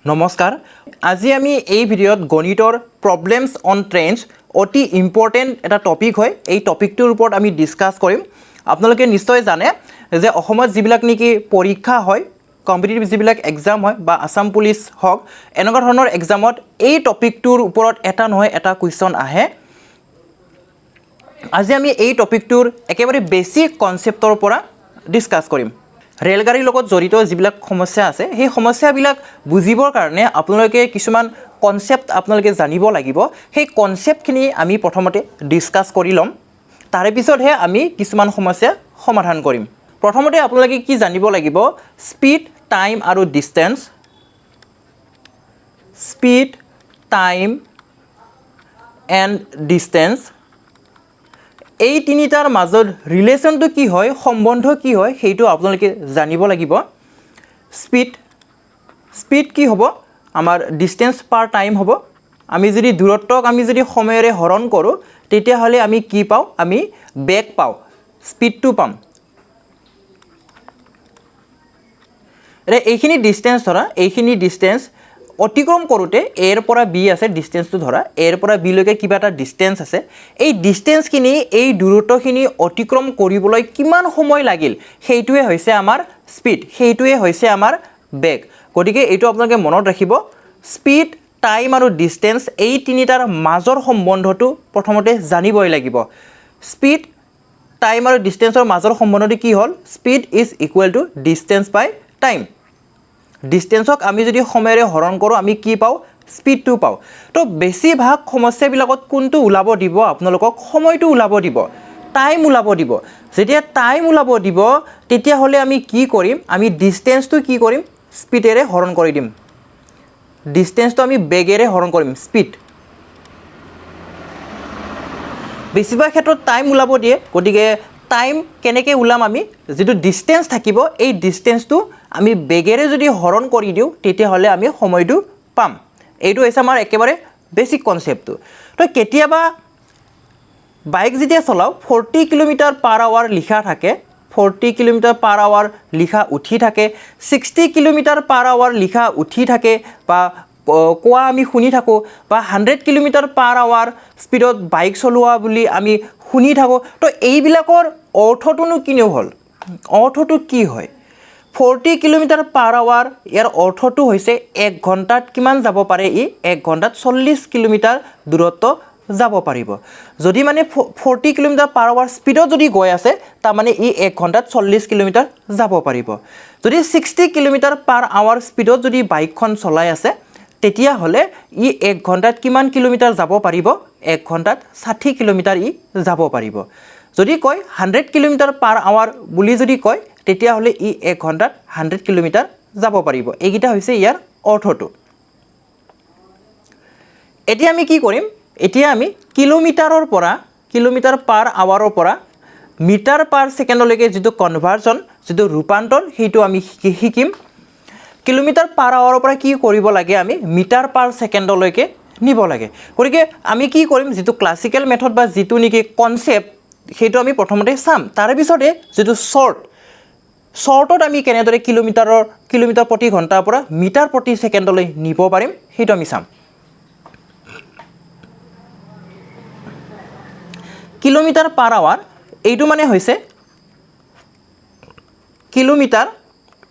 নমস্কাৰ আজি আমি এই ভিডিঅ'ত গণিতৰ প্ৰবলেমছ অন ট্ৰেইনছ অতি ইম্পৰ্টেণ্ট এটা টপিক হয় এই টপিকটোৰ ওপৰত আমি ডিসকাস কৰিম আপোনালোকে নিশ্চয় জানে যে অসমত যিবিলাক নেকি পৰীক্ষা হয় কম্পিটিটিভ যিবিলাক এক্সাম হয় বা আসাম পুলিচ হওক এনেকুৱা ধৰণৰ এক্সামত এই টপিকটোৰ ওপৰত এটা নহয় এটা কুৱেশ্যন আহে আজি আমি এই টপিকটোৰ একেবাৰে বেসিক কনসেপ্টৰ পৰা ডিসকাস কৰিম ৰেলগাড়ীৰ লগত জড়িত যিবিলাক সমস্যা আছে সেই সমস্যাবিলাক বুজিবৰ কাৰণে আপোনালোকে কিছুমান কনসেপ্ট আপোনালোকে জানিব লাগিব সেই কনসেপ্টখিনি আমি প্ৰথমতে ডিসকাস কৰি লম তাৰে পিছতহে আমি কিছুমান সমস্যা সমাধান কৰিম প্ৰথমতে আপোনালোকে কি জানিব লাগিব স্পীড টাইম আৰু distance speed time and distance এই তিনিটাৰ মাজত ৰিলেশনটো কি হয় সম্বন্ধ কি হয় সেইটো আপোনালোকে জানিব লাগিব স্পীড কি হ'ব আমাৰ ডিসটেন্স পাৰ টাইম হ'ব আমি যদি দূৰত্বক আমি যদি সময়েৰে হৰণ কৰোঁ তেতিয়া হলে আমি কি পাওঁ আমি বেগ পাওঁ স্পীডটো পাম এইখিনি ডিসটেন্স ধৰা এইখিনি ডিসটেন্স অতিক্ৰম কৰোতে এৰ পৰা বি আছে ডিসটেন্সটো ধৰা এৰ পৰা বি লৈকে কিবা এটা ডিসটেন্স আছে এই ডিসটেন্সখিনি এই দূৰত্বখিনি অতিক্ৰম কৰিবলৈ কিমান সময় লাগিল সেইটোৱে হৈছে আমাৰ স্পীড সেইটোৱে হৈছে আমাৰ বেগ গতিকে এইটো আপোনালোকে মনত ৰাখিব স্পীড টাইম আৰু ডিসটেন্স এই তিনিটাৰ মাজৰ সম্বন্ধটো প্ৰথমতে জানিবই লাগিব স্পীড টাইম আৰু ডিসটেন্সৰ মাজৰ সম্বন্ধটো কি হ'ল speed is equal to distance by time ডিসটেন্সক আমি যদি সময়েৰে হৰণ কৰোঁ আমি কি পাওঁ স্পীডটো পাওঁ তো বেছিভাগ সমস্যাবিলাকত কোনটো ওলাব দিব আপোনালোকক সময়টো ওলাব দিব টাইম ওলাব দিব যেতিয়া টাইম ওলাব দিব তেতিয়া হলে আমি কি কৰিম আমি ডিসটেন্সটো কি কৰিম স্পীডেৰে হৰণ কৰি দিম ডিসটেন্সটো আমি বেগেৰে হৰণ কৰিম স্পীড বেছিভাগ ক্ষেত্ৰত টাইম ওলাব দিয়ে গতিকে টাইম কেনেকৈ ওলাম আমি যেটো ডিসটেন্স থাকিব এই ডিসটেন্সটো আমি বেগেৰে যদি হৰণ কৰি দিওঁ তেতিয়া হলে আমি সময়টো পাম এইটো হৈছে আমাৰ একেবাৰে বেসিক কনসেপ্টটো তো কেতিয়াবা বাইক যেতিয়া চলাও 40 কিলোমিটাৰ/আৱাৰ লিখা থাকে 40 কিলোমিটাৰ/আৱাৰ লিখা উঠি থাকে 60 কিলোমিটাৰ/আৱাৰ লিখা উঠি থাকে বা কোৱা আমি শুনি থাকো বা 100 কিলোমিটাৰ/আৱাৰ স্পীডত বাইক চলোৱা বুলি আমি শুনি থাকো তো এইবিলাকৰ অৰ্থটোনো কিনো হ'ল অৰ্থটো কি হয় 40 কিলোমিটাৰ/আৱাৰ ইয়াৰ অৰ্থটো হৈছে 1 ঘণ্টাত কিমান যাব পাৰে ই 1 ঘণ্টাত 40 কিলোমিটাৰ দূৰত্ব যাব পাৰিব যদি মানে 40 কিলোমিটাৰ/আৱাৰ স্পীডত যদি গৈ আছে তাৰ মানে ই 1 ঘণ্টাত 40 কিলোমিটাৰ যাব পাৰিব যদি 60 কিলোমিটাৰ/আৱাৰ স্পীডত যদি বাইকখন চলাই আছে তেতিয়া হলে ই 1 ঘণ্টাত কিমান কিলোমিটাৰ যাব পাৰিব 1 ঘণ্টাত 60 কিলোমিটাৰ ই যাব পাৰিব যদি কয় 100 কিলোমিটাৰ/আৱাৰ বুলি যদি কয় তেতিয়া হলে ই 1 ঘণ্টাত 100 কিলোমিটাৰ যাব পাৰিব এইগিটা হৈছে ইয়াৰ অৰ্থটো এতিয়া আমি কি কৰিম এতিয়া আমি কিলোমিটাৰৰ পৰা কিলোমিটাৰ/আৱাৰৰ পৰা মিটাৰ/ছেকেণ্ডলৈকে যেটো কনভাৰ্জন যেটো ৰূপান্তৰ সেইটো আমি শিকিম কিলোমিটাৰ/আৱাৰৰ পৰা কি কৰিব লাগে আমি মিটাৰ/ছেকেণ্ডলৈকে নিব লাগে গতিকে আমি কি কৰিম যেটো ক্লাসিক্যাল মেথড বা যেটো নেকি কনসেপ্ট সেইটো আমি প্ৰথমতে চাম তাৰ পিছতে যেটো শৰ্টত আমি কেনেদৰে কিলোমিটাৰ প্ৰতি ঘণ্টাৰ পৰা মিটাৰ প্ৰতি ছেকেণ্ডলৈ নিব পাৰিম সেইটো আমি চাম কিলোমিটাৰ/আৱাৰ এইটো মানে হৈছে কিলোমিটাৰ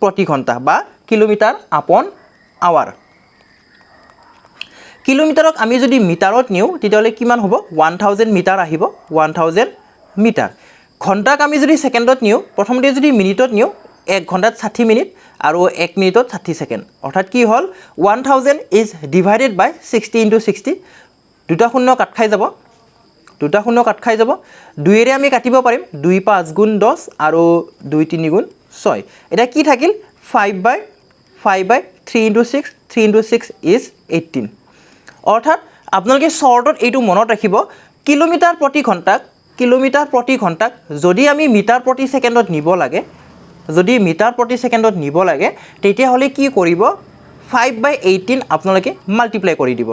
প্ৰতি ঘণ্টা বা কিলোমিটাৰ আপন আৱাৰ কিলোমিটাৰক আমি যদি মিটাৰত নিও তেতিয়াহলে কিমান হ'ব 1000 মিটাৰ আহিব 1000 মিটাৰ ঘণ্টাক আমি যদি সেকেন্ডত নিও প্ৰথমতে যদি মিনিটত নিও 1 ঘণ্টাত 60 মিনিট আৰু 1 মিনিটত 60 সেকেন্ড অৰ্থাৎ কি হ'ল 1000 ইজ ডিভাইডেড বাই 60 * 60 দুটা শূন্য কাট খাই যাব 2 এৰে আমি কাটিব পাৰিম 2 * 5 * 10 আৰু 2 * 3 * 6 এটা কি থাকিল 5/3 * 6 3 * 6 ইজ 18 অৰ্থাৎ আপোনালোকে শৰ্টত এইটো মনত ৰাখিব কিলোমিটাৰ প্ৰতি ঘণ্টাক যদি আমি মিটাৰ প্ৰতি ছেকেণ্ডত নিব লাগে তেতিয়া হলে কি কৰিব 5/18 আপোনালোকে মাল্টিপ্লাই কৰি দিব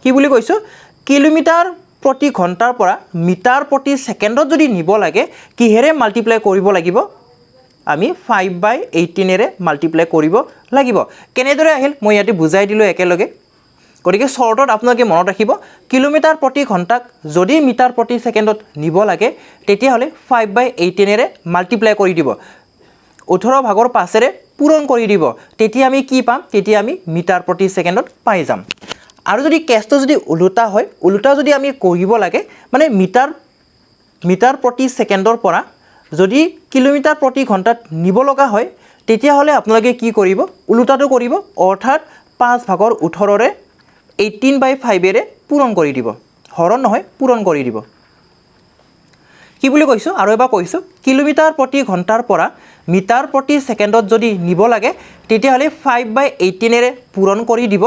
কি বুলি কৈছো কিলোমিটাৰ প্ৰতি ঘণ্টাৰ পৰা মিটাৰ প্ৰতি ছেকেণ্ডত যদি নিব লাগে কিহেৰে মাল্টিপ্লাই কৰিব লাগিব আমি 5/18 এৰে মাল্টিপ্লাই কৰিব লাগিব কেনেদৰে আহিল মই ইয়াতে বুজাই দিলোঁ একেলগে গতিকে শৰ্টত আপোনালোকে মনত ৰাখিব কিলোমিটাৰ প্ৰতি ঘণ্টাক যদি মিটাৰ প্ৰতি ছেকেণ্ডত নিব লাগে তেতিয়াহ'লে 5/18 এৰে মাল্টিপ্লাই কৰি দিব 18 ভাগৰ 5 এৰে পূৰণ কৰি দিব তেতিয়া আমি কি পাম তেতিয়া আমি মিটাৰ প্ৰতি ছেকেণ্ডত পাই যাম আৰু যদি কেছটো যদি উলুটা হয় উলুটা যদি আমি কৰিব লাগে মানে মিটাৰ প্ৰতি ছেকেণ্ডৰ পৰা যদি কিলোমিটাৰ প্ৰতি ঘণ্টাত নিব লগা হয় তেতিয়াহ'লে আপোনালোকে কি কৰিব উলুটাটো কৰিব অৰ্থাৎ 5 ভাগৰ 18ৰে 18/5 এৰে পূৰণ কৰি দিব হৰণ নহয় পূৰণ কৰি দিব কি বুলি কৈছোঁ আৰু এবাৰ কৈছোঁ কিলোমিটাৰ প্ৰতি ঘণ্টাৰ পৰা মিটাৰ প্ৰতি ছেকেণ্ডত যদি নিব লাগে তেতিয়াহ'লে 5/18 এৰে পূৰণ কৰি দিব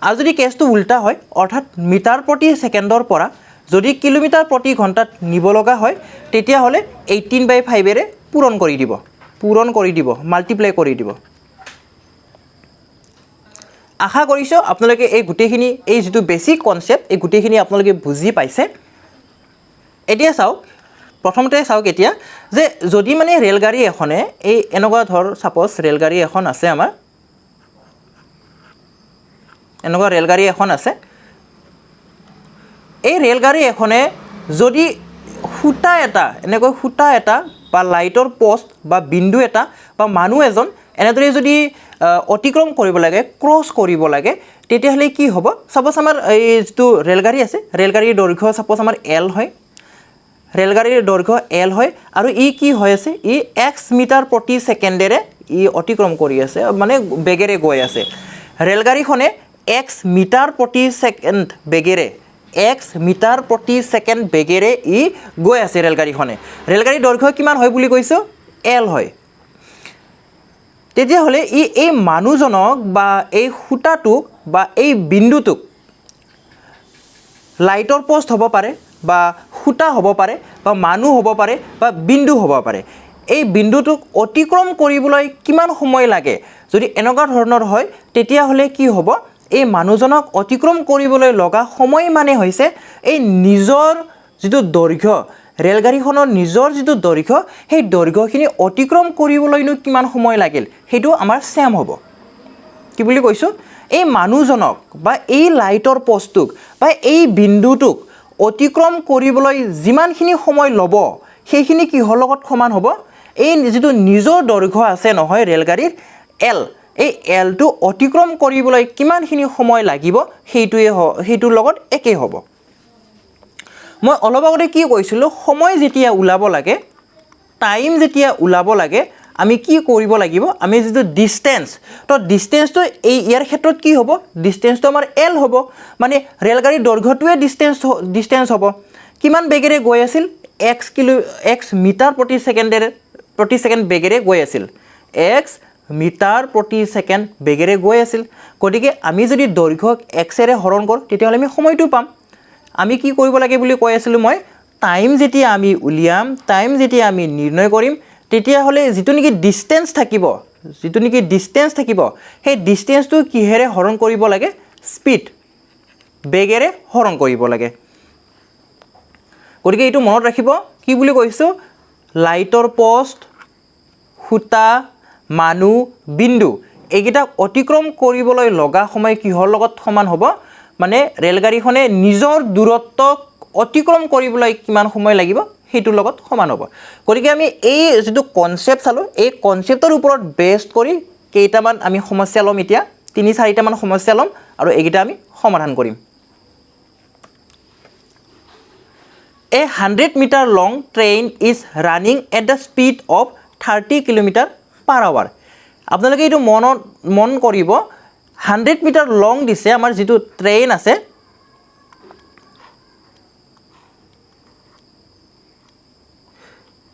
আৰু যদি কেছটো উল্টা হয় অৰ্থাৎ মিটাৰ প্ৰতি ছেকেণ্ডৰ পৰা যদি কিলোমিটাৰ প্ৰতি ঘণ্টাত নিব লগা হয় তেতিয়াহ'লে 18/5 এৰে পূৰণ কৰি দিব মাল্টিপ্লাই কৰি দিব আশা কৰিছোঁ আপোনালোকে এই গোটেইখিনি এই যিটো বেছিক কনচেপ্ট এই গোটেইখিনি আপোনালোকে বুজি পাইছে এতিয়া চাওক প্ৰথমতে চাওক এতিয়া যে যদি মানে ৰেলগাড়ী এখনে এই এনেকুৱা ধৰ সাপোজ ৰেলগাড়ী এখন আছে আমাৰ এনেকুৱা ৰেলগাড়ী এখন আছে এই ৰেলগাড়ী এখনে যদি খুঁটা এটা বা লাইটৰ পোষ্ট বা বিন্দু এটা বা মানুহ এজন এনেদৰে যদি অতিক্ৰম কৰিব লাগে ক্ৰছ কৰিব লাগে তেতিয়াহ'লে কি হ'ব সাপোজ আমাৰ এই যিটো ৰেলগাড়ী আছে ৰেলগাড়ীৰ দৈৰ্ঘ্য সাপোজ আমাৰ L হয় ৰেলগাড়ীৰ দৈৰ্ঘ্য L হয় আৰু ই কি হৈ আছে ই x মিটাৰ প্ৰতি ছেকেণ্ডেৰে ই অতিক্ৰম কৰি আছে মানে বেগেৰে গৈ আছে ৰেলগাড়ীখনে x মিটাৰ প্ৰতি ছেকেণ্ড বেগেৰে x মিটাৰ প্ৰতি ছেকেণ্ড বেগেৰে ই গৈ আছে ৰেলগাড়ীৰ দৈৰ্ঘ্য কিমান হয় বুলি কৈছোঁ L হয় তেতিয়াহ'লে ই এই মানুহজনক বা এই খুঁটাটোক বা এই বিন্দুটোক লাইটৰ পোষ্ট হ'ব পাৰে বা খুঁটা হ'ব পাৰে বা মানুহ হ'ব পাৰে বা বিন্দু হ'ব পাৰে এই বিন্দুটোক অতিক্ৰম কৰিবলৈ কিমান সময় লাগে যদি এনেকুৱা ধৰণৰ হয় তেতিয়াহ'লে কি হ'ব এই মানুহজনক অতিক্ৰম কৰিবলৈ লগা সময় মানে হৈছে এই নিজৰ যিটো দৈৰ্ঘ্য ৰেলগাড়ীখনৰ নিজৰ যিটো দৈৰ্ঘ্য সেই দৈৰ্ঘ্যখিনি অতিক্ৰম কৰিবলৈনো কিমান সময় লাগিল সেইটো আমাৰ চেম হ'ব কি বুলি কৈছোঁ এই মানুহজনক বা এই লাইটৰ পোষ্টটোক বা এই বিন্দুটোক অতিক্ৰম কৰিবলৈ যিমানখিনি সময় ল'ব সেইখিনি কিহৰ লগত সমান হ'ব এই যিটো নিজৰ দৈৰ্ঘ্য আছে নহয় ৰেলগাড়ীৰ L এই Lটো অতিক্ৰম কৰিবলৈ কিমানখিনি সময় লাগিব সেইটোৰ লগত একেই হ'ব মই অলপ আগতে কি কৈছিলোঁ সময় যেতিয়া ওলাব লাগে টাইম যেতিয়া ওলাব লাগে আমি কি কৰিব লাগিব আমি যিটো ডিসটেন্স তো ডিসটেন্সটো এই ইয়াৰ ক্ষেত্ৰত কি হ'ব ডিসটেন্সটো আমাৰ L হ'ব মানে ৰেলগাড়ীৰ দৈৰ্ঘ্যটোৱে ডিসটেন্স হ'ব কিমান বেগেৰে গৈ আছিল x মিটাৰ প্ৰতি ছেকেণ্ড বেগেৰে গৈ আছিল x মিটাৰ প্ৰতি ছেকেণ্ড বেগেৰে গৈ আছিল গতিকে আমি যদি দৈৰ্ঘ্যক x এৰে হৰণ কৰোঁ তেতিয়াহ'লে আমি সময়টো পাম আমি কি কৰিব লাগে বুলি কৈ আছিলোঁ মই টাইম যেতিয়া আমি উলিয়াম টাইম যেতিয়া আমি নিৰ্ণয় কৰিম তেতিয়াহ'লে যিটো নেকি ডিসটেন্স থাকিব সেই ডিসটেন্সটো কিহেৰে হৰণ কৰিব লাগে স্পীড বেগেৰে হৰণ কৰিব লাগে গতিকে এইটো মনত ৰাখিব কি বুলি কৈছোঁ লাইটৰ পোষ্ট খুঁটা মানুহ বিন্দু এইকেইটাক অতিক্ৰম কৰিবলৈ লগা সময় কিহৰ লগত সমান হ'ব মানে ৰেলগাড়ীখনে নিজৰ দূৰত্বক অতিক্ৰম কৰিবলৈ কিমান সময় লাগিব সেইটোৰ লগত সমান হ'ব গতিকে আমি এই যিটো কনসেপ্ট চালোঁ এই কনসেপ্টৰ ওপৰত বেছ কৰি কেইটামান আমি সমস্যা ল'ম এতিয়া 3-4টা মান সমস্যা ল'ম আৰু এইকেইটা আমি সমাধান কৰিম A 100 meter long train is running at the speed of 30 km/h আপোনালোকে এইটো মন কৰিব 100 মিটাৰ লং দিছে আমাৰ যিটো ট্ৰেইন আছে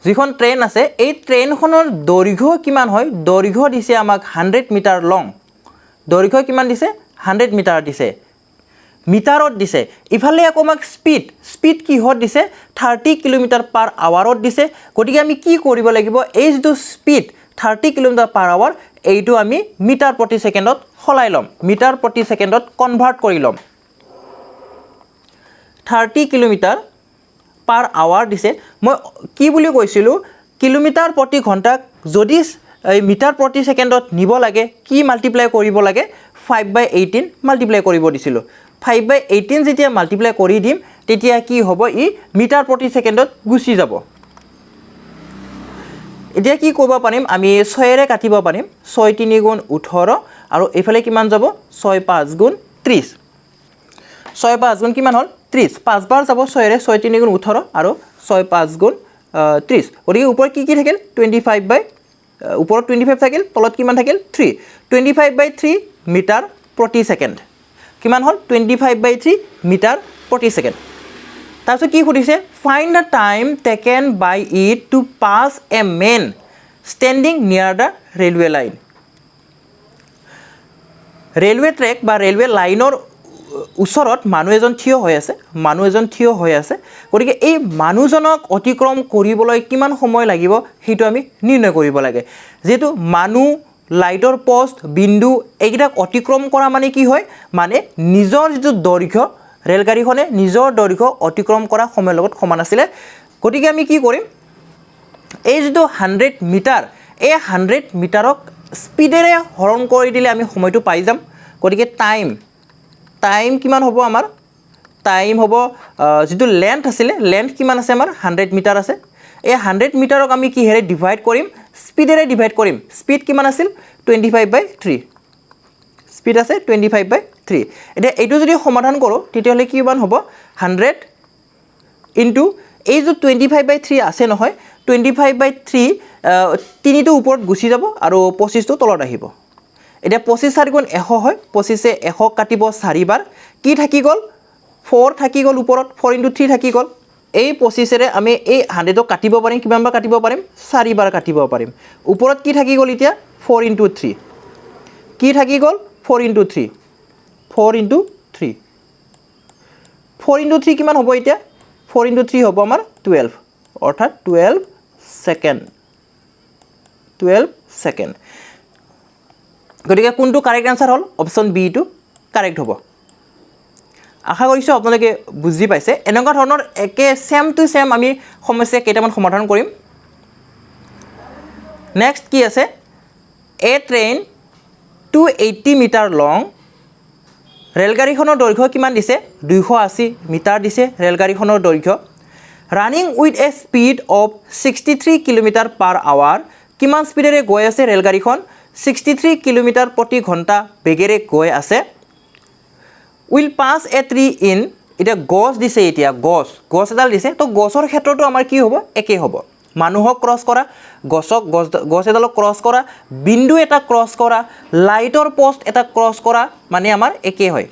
যিখন ট্ৰেইন আছে এই ট্ৰেইনখনৰ দৈৰ্ঘ্য কিমান হয় দৈৰ্ঘ্য দিছে আমাক 100 মিটাৰ লং দৈৰ্ঘ্য কিমান দিছে 100 মিটাৰ দিছে মিটাৰত দিছে ইফালে আকৌ আমাক স্পীড কিহত দিছে 30 km/h দিছে গতিকে আমি কি কৰিব লাগিব এই যিটো স্পীড 30 km/h এইটো আমি মিটাৰ প্ৰতি ছেকেণ্ডত সলাই ল'ম মিটাৰ প্ৰতি ছেকেণ্ডত কনভাৰ্ট কৰি ল'ম 30 km/h দিছে মই কি বুলি কৈছিলোঁ কিলোমিটাৰ প্ৰতি ঘণ্টাক যদি মিটাৰ প্ৰতি ছেকেণ্ডত নিব লাগে কি মাল্টিপ্লাই কৰিব লাগে 5/18 মাল্টিপ্লাই কৰিব দিছিলোঁ 5/18 যেতিয়া মাল্টিপ্লাই কৰি দিম তেতিয়া কি হ'ব ই মিটাৰ প্ৰতি ছেকেণ্ডত গুচি যাব এতিয়া কি কৰিব পাৰিম আমি 6 ৰে কাটিব পাৰিম 6 3 গুণ 18 আৰু এইফালে কিমান যাব 6 5 গুণ 30 6 5 গুণ কিমান হ'ল 30 5 বাৰ যাব 6 ৰে 6 3 গুণ 18 আৰু 6 5 গুণ 30 গতিকে ওপৰত কি থাকিল 25 বাই ওপৰত 25 থাকিল তলত কিমান থাকিল 3 25/3 মিটাৰ প্ৰতি ছেকেণ্ড কিমান হ'ল 25/3 মিটাৰ প্ৰতি ছেকেণ্ড তাৰপিছত কি সুধিছে find the time taken by it to pass a man standing near the railway line railway track বা ৰেলৱে লাইনৰ ওচৰত মানুহ এজন থিয় হৈ আছে গতিকে এই মানুহজনক অতিক্ৰম কৰিবলৈ কিমান সময় লাগিব সেইটো আমি নিৰ্ণয় কৰিব লাগে যেহেতু মানুহ লাইটৰ পোষ্ট বিন্দু এইকেইটাক অতিক্ৰম কৰা মানে কি হয় মানে নিজৰ যিটো দৈৰ্ঘ্য ৰেলগাড়ীখনে নিজৰ দৈৰ্ঘ্য অতিক্ৰম কৰা সময়ৰ লগত সমান আছিলে গতিকে আমি কি কৰিম এই যিটো 100 মিটাৰ এই 100 মিটাৰক স্পীডেৰে হৰণ কৰি দিলে আমি সময়টো পাই যাম গতিকে টাইম কিমান হ'ব আমাৰ টাইম হ'ব যিটো লেন্থ আছিলে লেন্থ কিমান আছে আমাৰ 100 মিটাৰ আছে এই 100 মিটাৰক আমি কিহেৰে ডিভাইড কৰিম স্পীডেৰে ডিভাইড কৰিম স্পীড কিমান আছিল 25/3 স্পীড আছে 25/3 এতিয়া এইটো যদি সমাধান কৰোঁ তেতিয়াহ'লে কিমান হ'ব 100 ইনটু এই যে 25/3 আছে নহয় 25/3 তিনিটো ওপৰত গুচি যাব আৰু 25টো তলত আহিব এতিয়া 25 4 গুণ 100 হয় 25 এ 100 কাটিব 4 বাৰ কি থাকি গ'ল 4 থাকি গ'ল ওপৰত 4 * 3 থাকি গ'ল এই 25 ৰে আমি এই 100ক কাটিব পাৰিম কিমান বাৰ কাটিব পাৰিম 4 বাৰ কাটিব পাৰিম ওপৰত কি থাকি গ'ল এতিয়া 4 * 3 কি থাকি গ'ল 4 * 3 4 * 3 4 * 3 কিমান হ'ব এতিয়া 4 * 3 হ'ব আমাৰ 12 অৰ্থাৎ 12 সেকেন্ড গতিকে কোনটো কাৰেক্ট আনসাৰ হ'ল অপচন বি টো কাৰেক্ট হ'ব আশা কৰিছোঁ আপোনালোকে বুজি পাইছে এনেকুৱা ধৰণৰ একে সেম টু সেম আমি সমস্যা কেইটামান সমাধান কৰিম নেক্সট কি আছে এ ট্ৰেইন 280 মিটাৰ লং ৰেলগাড়ীখনৰ দৈৰ্ঘ্য কিমান দিছে 280 মিটাৰ দিছে ৰেলগাড়ীখনৰ দৈৰ্ঘ্য running with a speed of 63 kilometre per hour কিমান স্পীডেৰে গৈ আছে ৰেলগাড়ীখন 63 কিলোমিটাৰ প্ৰতি ঘণ্টা বেগেৰে গৈ আছে will pass a tree in এটা গছ দিছে এতিয়া গছ এডাল দিছে তো গছৰ ক্ষেত্ৰতো আমাৰ কি হ'ব একে হ'ব মানুহক ক্ৰছ কৰা গছ এডালক ক্ৰছ কৰা বিন্দু এটা ক্ৰছ কৰা লাইটৰ পোষ্ট এটা ক্ৰছ কৰা মানে আমাৰ একে হয়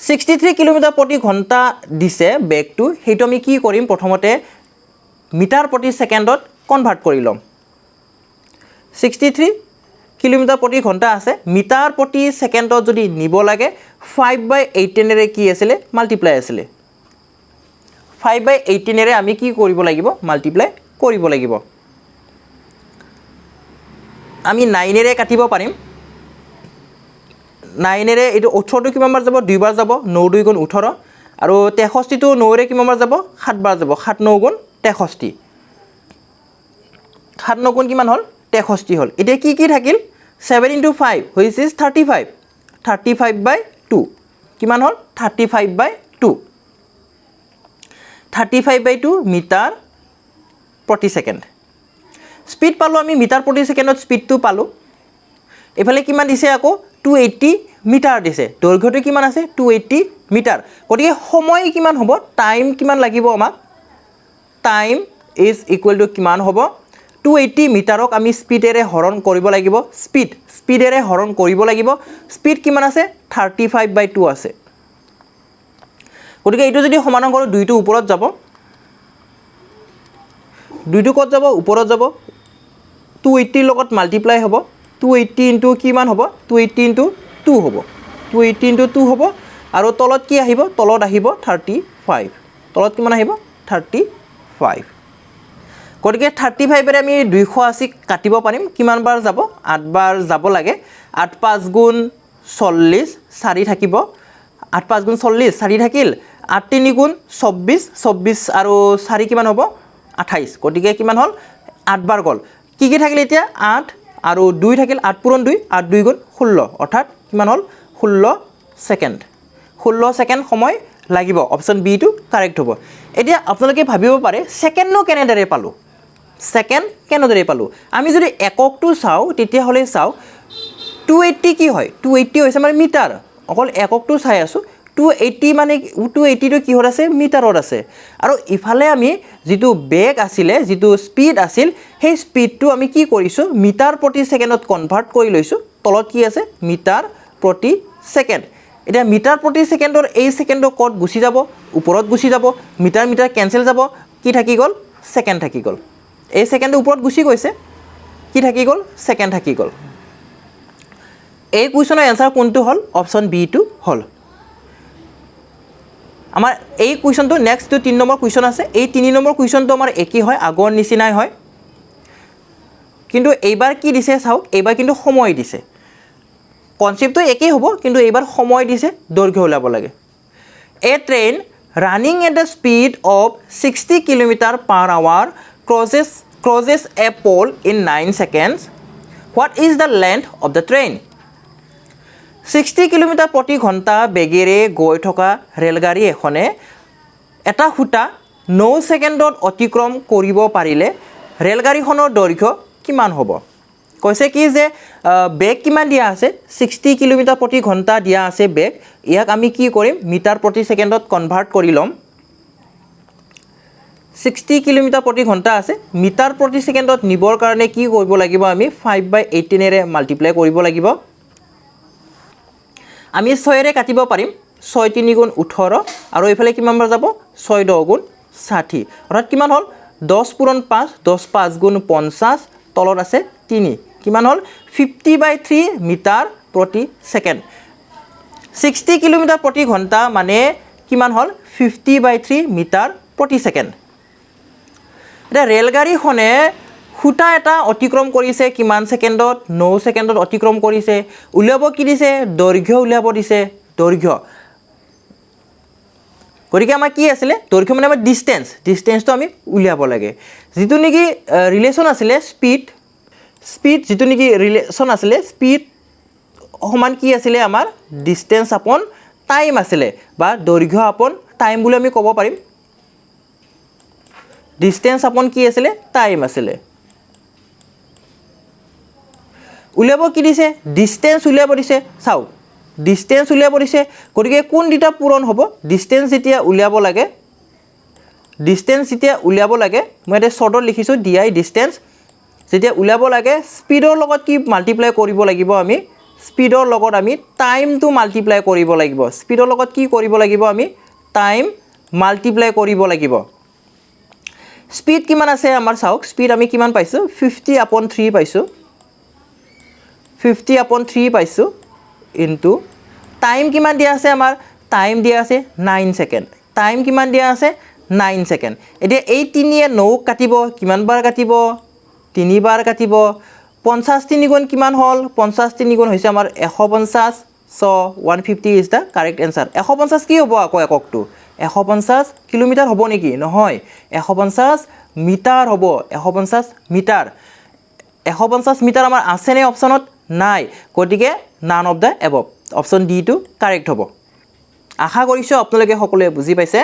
63 কিলোমিটাৰ প্ৰতি ঘণ্টা দিছে বেগটো সেইটো আমি কি কৰিম প্ৰথমতে মিটাৰ প্ৰতি ছেকেণ্ডত কনভাৰ্ট কৰি ল'ম 63 কিলোমিটাৰ প্ৰতি ঘণ্টা আছে মিটাৰ প্ৰতি ছেকেণ্ডত যদি নিব লাগে 5/18 ৰে কি আছিলে মাল্টিপ্লাই আছিলে 5/18 ৰে আমি কি কৰিব লাগিব মাল্টিপ্লাই কৰিব লাগিব আমি 9 ৰে কাটিব পাৰিম 9 ৰে এটো 18 টো কিমান বাৰ যাব দুই বাৰ যাব 9 2 গুণ 18 আৰু 63 টো 9 ৰে কিমান বাৰ যাব 7 বাৰ যাব 7 9 গুণ 63 7 9 গুণ কিমান হ'ল 63 হ'ল এতিয়া কি থাকিল 7 * 5 which is 35 35/2 কিমান হ'ল 35/2 35/2 মিটাৰ প্ৰতি ছেকেণ্ড স্পীড পালোঁ আমি মিটাৰ প্ৰতি ছেকেণ্ডত স্পীডটো পালোঁ এফালে কিমান দিছে আকৌ 280 মিটাৰ দিছে দৈৰ্ঘ্যটো কিমান আছে 280 মিটাৰ গতিকে সময় কিমান হ'ব টাইম কিমান লাগিব আমাক টাইম ইজ ইকুৱেল টু কিমান হ'ব 280 মিটাৰক আমি স্পীডেৰে হৰণ কৰিব লাগিব স্পীডেৰে হৰণ কৰিব লাগিব স্পীড কিমান আছে 35/2 আছে গতিকে এইটো যদি সমাধান কৰোঁ দুইটো ওপৰত যাব দুইটো ক'ত যাব ওপৰত যাব 280 লগত মাল্টিপ্লাই হ'ব 280 ইনটু কিমান হ'ব 280 ইনটু 2 হ'ব 280 ইনটু 2 হ'ব আৰু তলত কি আহিব তলত আহিব 35 তলত কিমান আহিব 35 গতিকে 35 ৰে আমি 280 কাটিব পাৰিম কিমান বাৰ যাব 8 বাৰ যাব লাগে 8 5 গুণ 40 4 থাকিব 8 5 গুণ 40 4 থাকিল 8 3 গুণ 24 24 আৰু 4 কিমান হ'ব 28 গতিকে কিমান হ'ল 8 বাৰ গ'ল কি থাকিলে এতিয়া 8 আৰু 2 থাকিল 8 পূৰণ 2 8 2 গুণ 16 অৰ্থাৎ কিমান হ'ল 16 সেকেন্ড 16 সেকেন্ড সময় লাগিব অপচন বি টু কাৰেক্ট হ'ব এতিয়া আপোনালোকে ভাবিব পাৰে সেকেন্ডনো কেনেদৰে পালো সেকেন্ড কেনেদৰে পালো আমি যদি এককটো চাও তেতিয়া হলে চাও 280 কি হয় 280 হৈছে আমাৰ মিটাৰ অকল এককটো চাই আছো 280 মানে 280 টো কিহৰ আছে মিটাৰত আছে আৰু ইফালে আমি যেটো বেগ আছিল যেটো স্পিড আছিল সেই স্পিডটো আমি কি কৰিছো মিটাৰ প্ৰতি সেকেন্ডত কনভাৰ্ট কৰি লৈছো তলত কি আছে মিটাৰ প্ৰতি সেকেন্ড এটা মিটাৰ প্ৰতি সেকেন্ডৰ এই সেকেন্ডৰ কোড গুছি যাব ওপৰত গুছি যাব মিটাৰ মিটাৰ কেনসেল যাব কি থাকি গল সেকেন্ড থাকি গল এই সেকেন্ড ওপৰত গুছি গৈছে কি থাকি গল সেকেন্ড থাকি গল এই কোৱেশ্চনৰ আনসাৰ কোনটো হল অপচন বি টু হল আমাৰ এই কোৱেশ্চনটো নেক্সট 3 নম্বৰ কোৱেশ্চন আছে এই 3 নম্বৰ কোৱেশ্চনটো আমাৰ একই হয় আগৰ নিচিনাই হয় কিন্তু এইবাৰ কি দিছে চাওক এইবাৰ কিন্তু সময় দিছে কনসেপ্টটো একই হ'ব কিন্তু এইবাৰ সময় দিছে দৈৰ্ঘ্য ওলাব লাগে a train running at the speed of 60 km/h crosses a pole in 9 seconds what is the length of the train 60 km প্ৰতি ঘণ্টা বেগেৰে গৈ থকা ৰেলগাড়ী এখনে এটা খুঁটা 9 সেকেন্ডত অতিক্ৰম কৰিব পাৰিলে ৰেলগাড়ীখনৰ দৈৰ্ঘ্য কিমান হ'ব কৈছে কি যে বেগ কিমান দিয়া আছে 60 km প্ৰতি ঘণ্টা দিয়া আছে বেগ ইয়াক আমি কি কৰিম মিটাৰ প্ৰতি সেকেন্ডত কনভাৰ্ট কৰি লম 60 km প্ৰতি ঘণ্টা আছে মিটাৰ প্ৰতি সেকেন্ডত নিবৰ কাৰণে কি কৰিব লাগিব আমি 5/18 এৰে মাল্টিপ্লাই কৰিব লাগিব আমি 6 ৰে কাটিব পাৰিম 6 3 গুণ 18 আৰু এইফালে কিমান বাৰ যাব 6 10 গুণ 60 অৰ্থাৎ কিমান হ'ল 10 পূৰণ 5 10 5 গুণ 50 তলত আছে 3 কিমান হ'ল 50/3 মিটাৰ প্ৰতি সেকেন্ড 60 km প্ৰতি ঘণ্টা মানে কিমান হ'ল 50/3 মিটাৰ প্ৰতি সেকেন্ড এটা ৰেলগাড়ীখনে খুঁটা এটা অতিক্ৰম কৰিছে কিমান সেকেন্ডত 9 সেকেন্ডত অতিক্ৰম কৰিছে উলিয়াব কি দিছে দৈৰ্ঘ্য উলিয়াব দিছে দৈৰ্ঘ্য গতিকে আমাৰ কি আছিল দৈৰ্ঘ্য মানে আমাৰ ডিসটেন্সটো আমি উলিয়াব লাগে যেটো নেকি ৰিলেচন আছিল স্পিড যেটো নেকি ৰিলেচন আছিল স্পিড সমান কি আছিল আমাৰ ডিসটেন্স আপন টাইম আছিল বা দৈৰ্ঘ্য আপন টাইম বুলি আমি ক'ব পাৰিম ডিসটেন্স আপন কি আছিল টাইম আছিল উলিয়াব কি দিছে ডিসটেন্স উলিয়াব দিছে চাও ডিসটেন্স উলিয়াব দিছে গতিকে কোন দুটা পূৰণ হ'ব ডিসটেন্স যেতিয়া উলিয়াব লাগে মই এটা শৰ্টত লিখিছো ডিআই ডিসটেন্স যেতিয়া উলিয়াব লাগে স্পিডৰ লগত কি মাল্টিপ্লাই কৰিব লাগিব আমি স্পিডৰ লগত আমি টাইমটো মাল্টিপ্লাই কৰিব লাগিব স্পিডৰ লগত কি কৰিব লাগিব আমি টাইম মাল্টিপ্লাই কৰিব লাগিব স্পিড কিমান আছে আমাৰ চাওক স্পিড আমি কিমান পাইছো 50/3 পাইছো 50/3 পাইছো ইনটু টাইম কিমান দিয়া আছে আমাৰ টাইম দিয়া আছে 9 সেকেন্ড টাইম কিমান দিয়া আছে 9 সেকেন্ড এতিয়া এই 3 এ 9 কাটিব কিমান বাৰ কাটিব 3 বাৰ কাটিব 50 3 গুণ কিমান হল 50 3 গুণ হৈছে আমাৰ 150 so 150 is the correct answer 150 কি হ'ব আকৌ এককটো 150 কিলোমিটাৰ হ'ব নেকি নহয় 150 মিটাৰ হ'ব 150 মিটাৰ 150 মিটাৰ আমাৰ আছে নে অপচনত নাই গতিকে none of the above option D to correct হ'ব আশা কৰিছো আপোনালোকে সকলোৱে বুজি পাইছে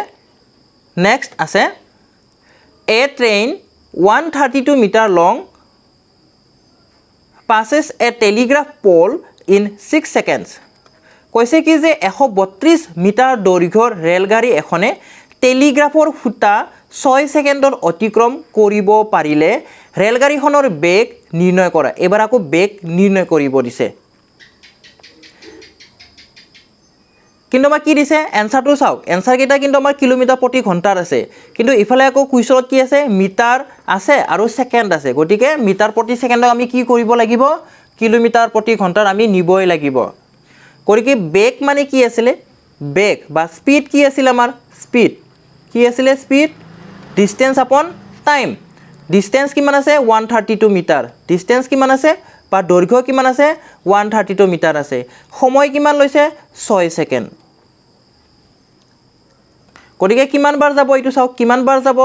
নেক্সট আছে a train 132 metre long passes a telegraph pole in 6 seconds কৈছে কি যে 132 মিটাৰ দৈৰ্ঘ্যৰ ৰেলগাড়ী এখনে টেলিগ্ৰাফৰ খুঁটা 6 সেকেন্ডত অতিক্ৰম কৰিব পাৰিলে ৰেলগাড়ীখনৰ বেগ নিৰ্ণয় কৰা এবাৰ আকৌ বেগ নিৰ্ণয় কৰিব দিছে কিন্তু আমাৰ কি দিছে এনসাৰটো চাওক এনসাৰ কেইটা কিন্তু আমাৰ কিলোমিটাৰ প্ৰতি ঘণ্টাৰ আছে কিন্তু ইফালে আকৌ কুৱেশ্যনত কি আছে মিটাৰ আছে আৰু সেকেন্ড আছে গতিকে মিটাৰ প্ৰতি সেকেন্ডক আমি কি কৰিব লাগিব কিলোমিটাৰ প্ৰতি ঘণ্টাৰ আমি নিবই লাগিব গতিকে বেগ মানে কি আছিল বেগ বা স্পিড কি আছিল আমাৰ স্পিড কি আছিল স্পিড ডিসটেন্স আপন টাইম ডিসটেন্স কিমান আছে 132 মিটাৰ ডিসটেন্স কিমান আছে বা দৈৰ্ঘ্য কিমান আছে 132 মিটাৰ আছে সময় কিমান লৈছে 6 সেকেন্ড গতিকে কিমান বাৰ যাব এইটো চাওক কিমান বাৰ যাব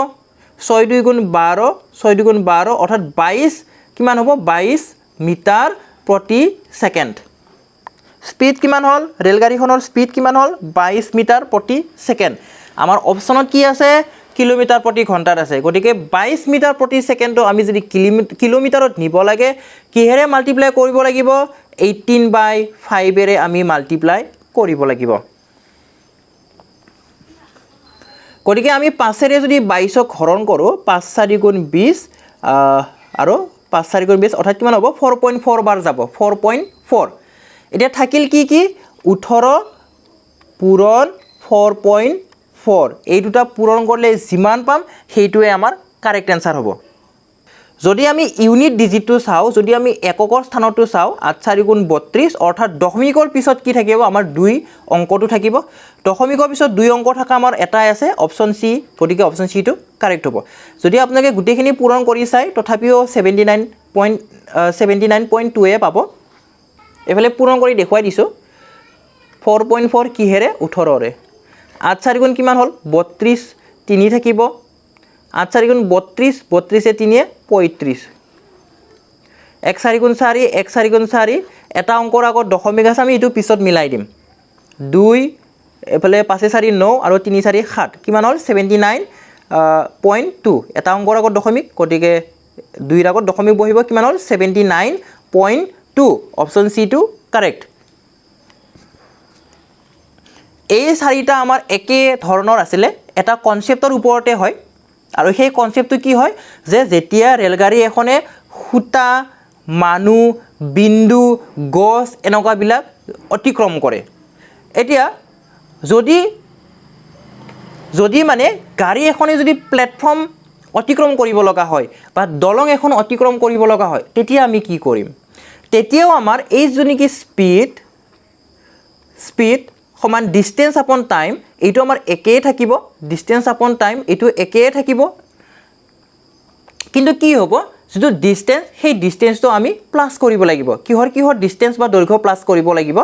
6 2 গুণ 12 6 2 গুণ 12 অৰ্থাৎ 22 কিমান হ'ব 22 মিটাৰ প্ৰতি সেকেন্ড স্পীড কিমান হল ৰেলগাড়ীখনৰ স্পীড কিমান হল 22 মিটাৰ প্ৰতি সেকেন্ড আমাৰ অপচনত কি আছে কিলোমিটাৰ প্ৰতি ঘণ্টাত আছে গতিকে 22 মিটাৰ প্ৰতি সেকেন্ডটো আমি যদি কিলোমিটাৰত নিব লাগে কিহেৰে মাল্টিপ্লাই কৰিব লাগিব 18/5 এৰে আমি মাল্টিপ্লাই কৰিব লাগিব গতিকে আমি 5 এৰে যদি 22 ক হৰণ কৰো 5 4 গুণ 20 আৰু 5 4 গুণ 20 অৰ্থাৎ কিমান হ'ব 4.4 বাৰ যাব 4.4 এতিয়া থাকিল কি 18 পূৰণ 4.4 এই দুটা পূৰণ কৰিলে যিমান পাম সেইটোৱে আমাৰ কাৰেক্ট আনসাৰ হ'ব যদি আমি ইউনিট ডিজিটটো চাও যদি আমি এককৰ স্থানটো চাও 8 4 গুণ 32 অৰ্থাৎ দশমিকৰ পিছত কি থাকিব আমাৰ 2 অংকটো থাকিব দশমিকৰ পিছত 2 অংক থকা আমাৰ এটাই আছে অপচন সি গতিকে অপচন সি টো কাৰেক্ট হ'ব যদি আপোনালোকে গুটেখিনি পূৰণ কৰি চাই তথাপিও 79.2 এ পাব এফালে পূৰণ কৰি দেখুৱাই দিছো 4.4 কিহেৰে 18 ৰে 8 4 গুণ কিমান হল 32 3 থাকিব 8 4 গুণ 32 32 এ 3 এ 35 1 4 গুণ 4 1 4 গুণ 4 এটা অংকৰ আগত দশমিক আছে আমি এটো পিছত মিলাই দিম 2 এফালে 5 4 9 আৰু 3 4 7 কিমান হল 79.2 এটা অংকৰ আগত দশমিক গতিকে 2 ৰ আগত দশমিক বহিব কিমান হল 79.2 অপচন সি টো কাৰেক্ট এই চাৰিটা আমাৰ একে ধৰণৰ আছিল এটা কনসেপ্টৰ ওপৰতে হয় আৰু সেই কনসেপ্টটো কি হয় যে যেতিয়া ৰেলগাড়ী এখনে খুটা মানু বিন্দু গছ এনেকুৱা বিলাক অতিক্ৰম কৰে এতিয়া যদি মানে গাড়ী এখনে যদি প্ল্যাটফৰ্ম অতিক্ৰম কৰিব লগা হয় বা দলং এখন অতিক্ৰম কৰিব লগা হয় তেতিয়া আমি কি কৰিম তেতিয়াও আমাৰ এই জুনিকি স্পীড সমান ডিসটেন্স আপন টাইম এইটো আমাৰ একেই থাকিব ডিসটেন্স আপন টাইম এইটো একেই থাকিব কিন্তু কি হ'ব যেটো ডিসটেন্স সেই ডিসটেন্সটো আমি প্লাস কৰিব লাগিব কিহৰ ডিসটেন্স বা দৈৰ্ঘ্য প্লাস কৰিব লাগিব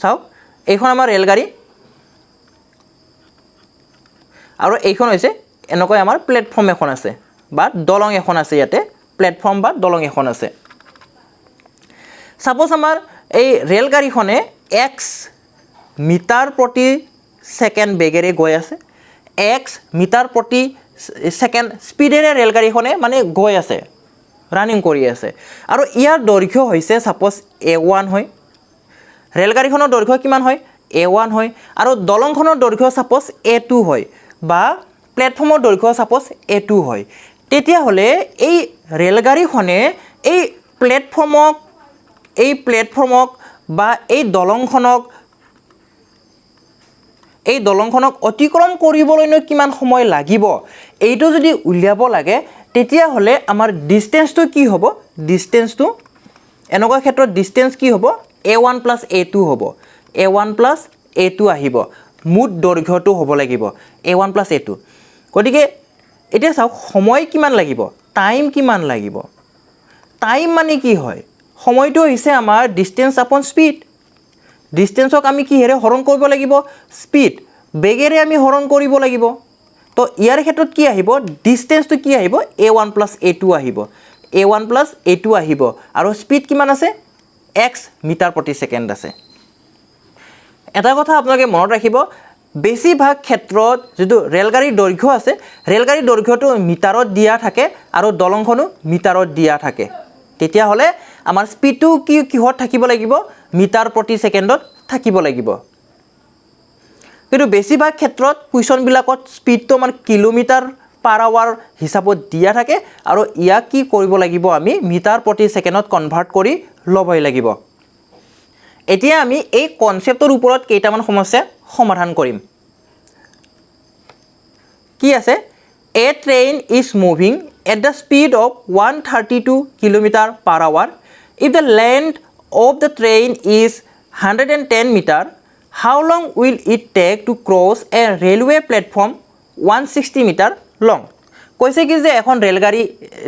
চাও এইখন আমাৰ ৰেলগাড়ী আৰু এইখন হৈছে এনেকৈ আমাৰ প্ল্যাটফৰ্ম এখন আছে বা দলং এখন আছে ইয়াতে প্ল্যাটফৰ্ম বা দলং এখন আছে সাপোজ আমাৰ এই ৰেলগাড়ীখনে x মিটাৰ প্ৰতি সেকেন্ড বেগেৰে গৈ আছে x মিটাৰ প্ৰতি সেকেন্ড স্পিডেৰে ৰেলগাড়ীখনে মানে গৈ আছে ৰানিং কৰি আছে আৰু ইয়াৰ দৈৰ্ঘ্য হৈছে সাপোজ a1 হয় ৰেলগাড়ীখনৰ দৈৰ্ঘ্য কিমান হয় a1 হয় আৰু দলংখনৰ দৈৰ্ঘ্য সাপোজ a2 হয় বা প্ল্যাটফৰ্মৰ দৈৰ্ঘ্য সাপোজ a2 হয় তেতিয়া হলে এই ৰেলগাড়ীখনে এই প্ল্যাটফৰ্মক বা এই দলংখনক অতিক্ৰম কৰিবলৈ কিমান সময় লাগিব এইটো যদি উলিয়াব লাগে তেতিয়া হলে আমাৰ ডিসটেন্সটো কি হ'ব ডিসটেন্সটো এনেকুৱা ক্ষেত্ৰত ডিসটেন্স কি হ'ব a1 + a2 হ'ব a1 + a2 আহিব মুঠ দৈৰ্ঘ্যটো হ'ব লাগিব a1 + a2 গতিকে এতিয়া চাওক সময় কিমান লাগিব টাইম কিমান লাগিব টাইম মানে কি হয় সময়টো হৈছে আমাৰ ডিসটেন্স আপন স্পীড ডিসটেন্সক আমি কিহেৰে হৰণ কৰিব লাগিব স্পীড বেগেৰে আমি হৰণ কৰিব লাগিব তো ইয়াৰ ক্ষেত্ৰত কি আহিব ডিসটেন্সটো কি আহিব a1 + a2 আহিব a1 + a2 আহিব আৰু স্পীড কিমান আছে x মিটাৰ প্ৰতি সেকেন্ড আছে এটা কথা আপোনালোকে মনত ৰাখিব বেছিভাগ ক্ষেত্ৰত যেটো ৰেলগাড়ীৰ দৈৰ্ঘ্য আছে ৰেলগাড়ীৰ দৈৰ্ঘ্যটো মিটাৰত দিয়া থাকে আৰু দলংখনো মিটাৰত দিয়া থাকে তেতিয়া হলে আমাৰ স্পীডটো কিহত থাকিব লাগিব মিটাৰ প্ৰতি সেকেন্ডত থাকিব লাগিব কিন্তু বেছিভাগ ক্ষেত্ৰত কুৱেশ্যন বিলাকত স্পীডটো আমাৰ কিলোমিটাৰ/আৱাৰ হিচাপত দিয়া থাকে আৰু ইয়াক কি কৰিব লাগিব আমি মিটাৰ প্ৰতি সেকেন্ডত কনভাৰ্ট কৰি লবই লাগিব এতিয়া আমি এই কনসেপ্টৰ ওপৰত কেইটামান সমস্যা সমাধান কৰিম কি আছে a train is moving at the speed of 132 km/h if the length of the train is 110 meter how long will it take to cross a railway platform 160 meter long কৈছে কি যে এখন ৰেলগাড়ী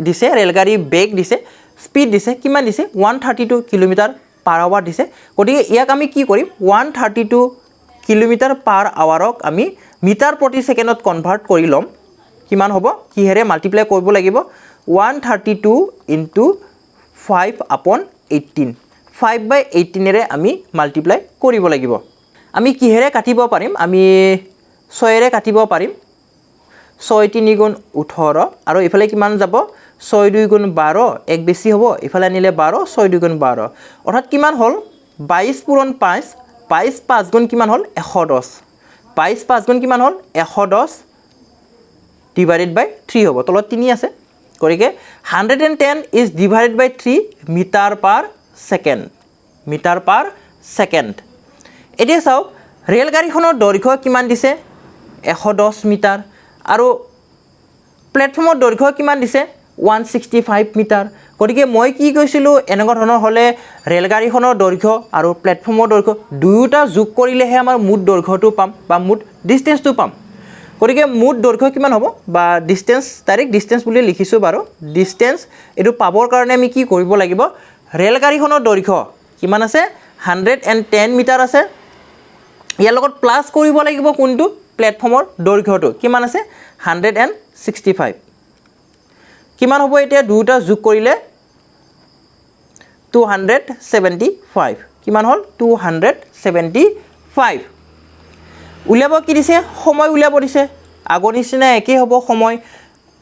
দিছে ৰেলগাড়ী বেগ দিছে স্পীড দিছে কিমান দিছে 132 km/h দিছে গতিকে ইয়াক আমি কি কৰিম 132 km/h আমি মিটাৰ প্ৰতি সেকেন্ডত কনভাৰ্ট কৰি লম কিমান হ'ব কিহেৰে মাল্টিপ্লাই কৰিব লাগিব 132 ইনটু 5/18 5/18 এৰে আমি মাল্টিপ্লাই কৰিব লাগিব আমি কিহেৰে কাটিব পাৰিম আমি 6 এৰে কাটিব পাৰিম 6 3 গুণ 18 আৰু ইফালে কিমান যাব 6 2 গুণ 12 এক বেছি হ'ব ইফালে আনিলে 12 6 2 গুণ 12 অৰ্থাৎ কিমান হ'ল 22 পূৰণ 5 22 5 গুণ কিমান হ'ল 110 22 5 গুণ কিমান হ'ল 110 ডিভাইডেড বাই 3 হ'ব তলত 3 আছে গতিকে 110 is divided by 3 metre per second এতিয়া চাওক ৰেলগাড়ীখনৰ দৈৰ্ঘ্য কিমান দিছে 110 মিটাৰ আৰু প্লেটফৰ্মৰ দৈৰ্ঘ্য কিমান দিছে 165 মিটাৰ গতিকে মই কি কৈছিলোঁ এনেকুৱা ধৰণৰ হ'লে ৰেলগাড়ীখনৰ দৈৰ্ঘ্য আৰু প্লেটফৰ্মৰ দৈৰ্ঘ্য দুয়োটা যোগ কৰিলেহে আমাৰ মুঠ দৈৰ্ঘ্যটো পাম বা মুঠ ডিষ্টেঞ্চটো পাম গতিকে মুঠ দৈৰ্ঘ্য কিমান হ'ব বা ডিষ্টেঞ্চ ডাইৰেক্ট ডিষ্টেঞ্চ বুলি লিখিছোঁ বাৰু ডিষ্টেঞ্চ এইটো পাবৰ কাৰণে আমি কি কৰিব লাগিব ৰেলগাড়ীখনৰ দৈৰ্ঘ্য কিমান আছে 110 মিটাৰ আছে ইয়াৰ লগত প্লাছ কৰিব লাগিব কোনটো প্লেটফৰ্মৰ দৈৰ্ঘ্যটো কিমান আছে 165 কিমান হ'ব এতিয়া দুটা যোগ কৰিলে 275 কিমান হ'ল 275 উলিয়াব কি দিছে সময় উলিয়াব দিছে আগৰ নিচিনা একেই হ'ব সময়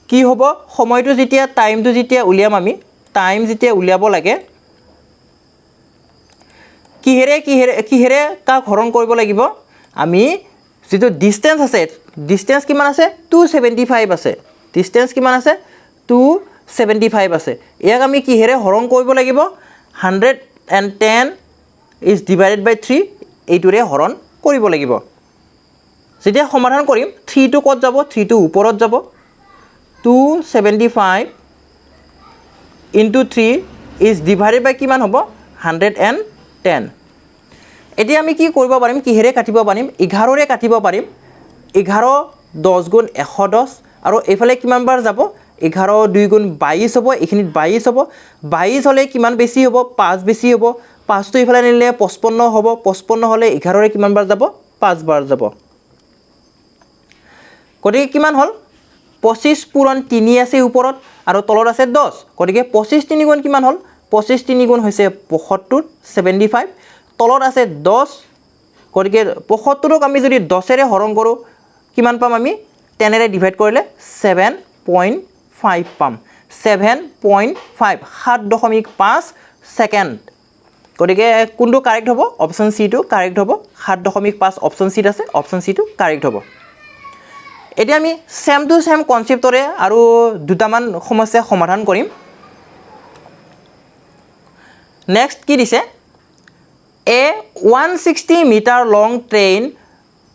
কি হ'ব সময়টো যেতিয়া টাইমটো যেতিয়া উলিয়াম আমি টাইম যেতিয়া উলিয়াব লাগে কিহেৰে কাক হৰণ কৰিব লাগিব আমি যেটো ডিসটেন্স আছে ডিসটেন্স কিমান আছে 275 আছে ডিসটেন্স কিমান আছে 275 আছে ইয়াক আমি কিহেৰে হৰণ কৰিব লাগিব 110 is divided by 3 এইটোৰে হৰণ কৰিব লাগিব যেতিয়া সমাধান কৰিম 3 টো কত যাব 3 টো ওপৰত যাব 275 into 3 is divided by কিমান হ'ব 110 এতিয়া আমি কি কৰিব পাৰিম কিহেৰে কাটিব পাৰিম 11 ৰে কাটিব পাৰিম 11 10 গুণ 110 আৰু এফালে কিমান বাৰ যাব 11 2 গুণ 22 হ'ব এখিনিত 22 হ'ব 22 হলে কিমান বেছি হ'ব 5 বেছি হ'ব 5 টো ইফালে নিলে 55 হ'ব 55 হলে 11 ৰে কিমান বাৰ যাব 5 বাৰ যাব গতিকে কিমান হল 25 পূৰণ 3 আছে ওপৰত আৰু তলত আছে 10 গতিকে 25 3 গুণ কিমান হল 25 3 গুণ হৈছে 75 75 তলত আছে 10 গতিকে 75 ক আমি যদি 10 এৰে হৰণ কৰো কিমান পাম আমি 10 এৰে ডিভাইড কৰিলে 7.5 পাম 7.5 7.5 সেকেন্ড গতিকে কোনটো কাৰেক্ট হ'ব অপচন সি টো কাৰেক্ট হ'ব 7.5 অপচন সি আছে অপচন সি টো কাৰেক্ট হ'ব এতিয়া আমি সেম টু সেম কনসেপ্টৰে আৰু দুটামান সমস্যা সমাধান কৰিম নেক্সট কি দিছে A 160 meter long train